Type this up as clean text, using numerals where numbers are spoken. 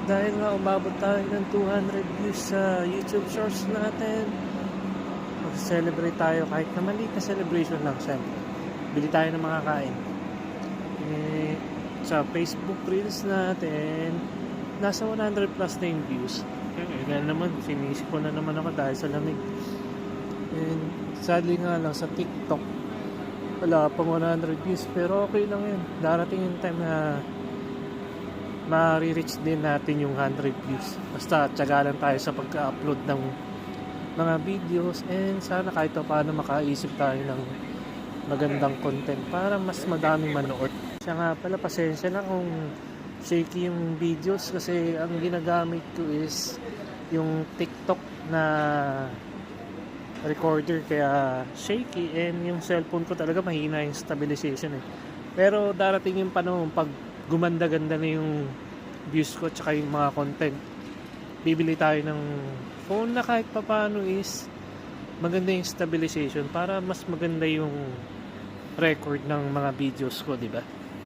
dahil nga umabot tayo ng 200 views sa YouTube shorts natin, mag-celebrate tayo kahit na maliit na celebration lang. Siyempre bili tayo ng mga kain. Sa Facebook Reels natin nasa 100 plus na yung views. Kaya naman sinisip ko na naman ako dahil sa lamig. And sadly nga lang sa TikTok wala pang 100 views, pero okay lang yun. Darating yung time na ma-reach din natin yung 100 views. Basta tiyaga lang tayo sa pagka-upload ng mga videos, and sana kahit paano makaisip tayo ng magandang content para mas madaming manood. Siya nga pala, pasensya na kung shaky yung videos kasi ang ginagamit ko is yung TikTok na recorder, kaya shaky, and yung cellphone ko talaga mahina yung stabilization Pero darating yung panahon pag gumanda-ganda na yung views ko tsaka yung mga content, bibili tayo ng phone na kahit papaano is maganda yung stabilization para mas maganda yung record ng mga videos ko, di ba?